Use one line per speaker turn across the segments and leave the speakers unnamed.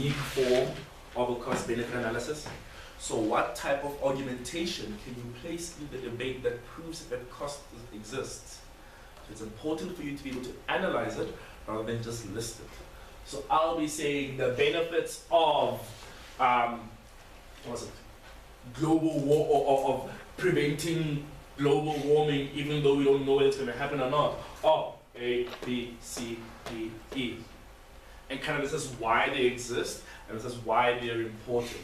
weak form of a cost-benefit analysis. So what type of argumentation can you place in the debate that proves that cost exists? So it's important for you to be able to analyze it rather than just list it. So I'll be saying the benefits of global war, or of preventing global warming, even though we don't know whether it's going to happen or not. Oh, A, B, C, D, E. And kind of this is why they exist, and this is why they're important.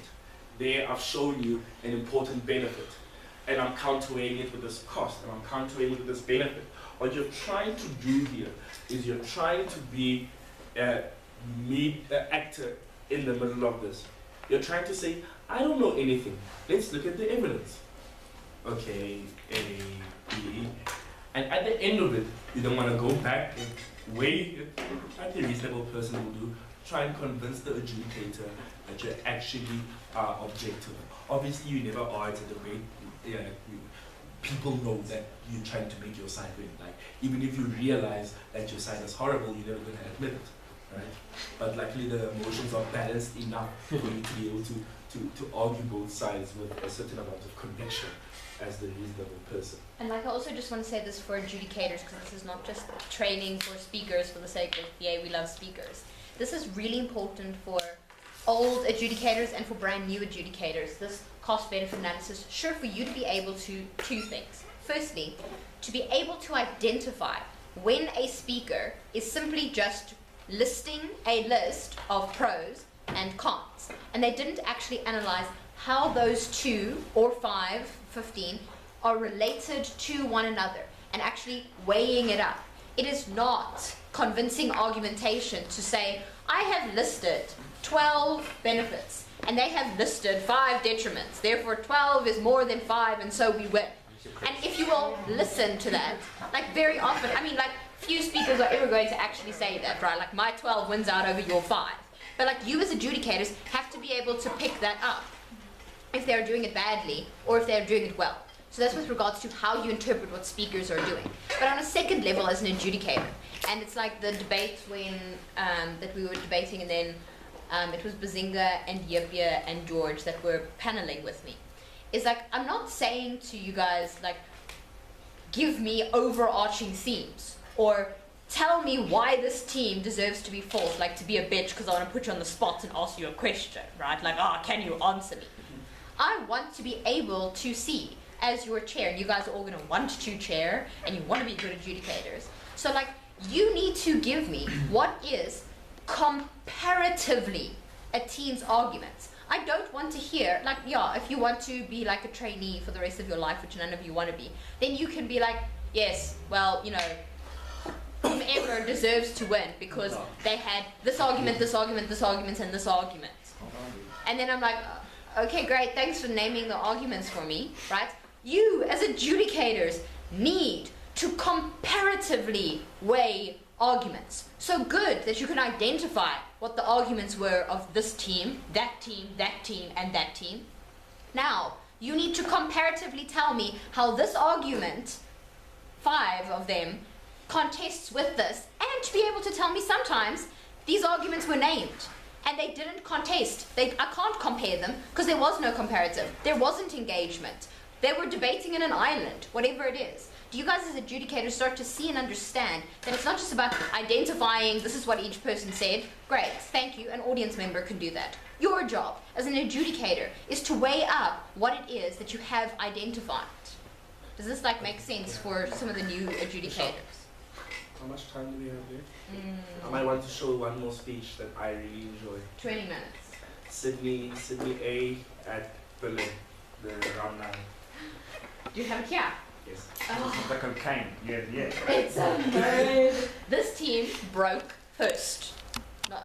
There I've shown you an important benefit, and I'm counterweighing it with this cost, and I'm counterweighing it with this benefit. What you're trying to do here is you're trying to be a actor in the middle of this. You're trying to say, I don't know anything. Let's look at the evidence. Okay, A, B, and at the end of it, you don't want to go back and weigh it, like a reasonable person will do, try and convince the adjudicator that you're actually objective. Obviously, you never are at a debate. People know that you're trying to make your side win. Like, even if you realize that your side is horrible, you're never going to admit it, right? But luckily, the emotions are balanced enough for you to be able to argue both sides with a certain amount of conviction as the reasonable person.
And like, I also just want to say this for adjudicators, because this is not just training for speakers for the sake of, yay, we love speakers. This is really important for old adjudicators and for brand new adjudicators. This cost-benefit analysis, sure, for you to be able to two things. Firstly, to be able to identify when a speaker is simply just listing a list of pros and cons, and they didn't actually analyze how those 2 or 5, 15 are related to one another, and actually weighing it up. It is not convincing argumentation to say, I have listed 12 benefits, and they have listed 5 detriments, therefore 12 is more than 5, and so we win. And if you will listen to that, like very often, I mean, like, few speakers are ever going to actually say that, right? Like, my 12 wins out over your 5. But like, you as adjudicators have to be able to pick that up if they're doing it badly or if they're doing it well. So that's with regards to how you interpret what speakers are doing. But on a second level as an adjudicator, and it's like the debate when that we were debating, and then it was Bazinga and Yipia and George that were paneling with me. It's like, I'm not saying to you guys, like, give me overarching themes, or tell me why this team deserves to be false, like to be a bitch because I want to put you on the spot and ask you a question, right? Like, can you answer me? I want to be able to see, as your chair, and you guys are all going to want to chair, and you want to be good adjudicators. So, like, you need to give me what is comparatively a team's arguments. I don't want to hear, like, yeah, if you want to be like a trainee for the rest of your life, which none of you want to be, then you can be like, yes, well, you know, whomever deserves to win because they had this argument, this argument, this argument, and this argument. And then I'm like, okay, great, thanks for naming the arguments for me, right? You, as adjudicators, need to comparatively weigh arguments. So good that you can identify what the arguments were of this team, that team, that team, and that team. Now, you need to comparatively tell me how this argument, 5 of them, contests with this, and to be able to tell me sometimes these arguments were named and they didn't contest. I can't compare them because there was no comparative. There wasn't engagement. They were debating in an island, whatever it is. Do you guys as adjudicators start to see and understand that it's not just about identifying this is what each person said? Great, thank you, an audience member can do that. Your job as an adjudicator is to weigh up what it is that you have identified. Does this like make sense for some of the new adjudicators?
How much time do we have left? I might want to show one more speech that I really enjoy.
20 minutes.
Sydney A at Berlin, the round 9.
Do you have it here?
Yes.
The cocaine, yeah.
It's a bird. This team broke first.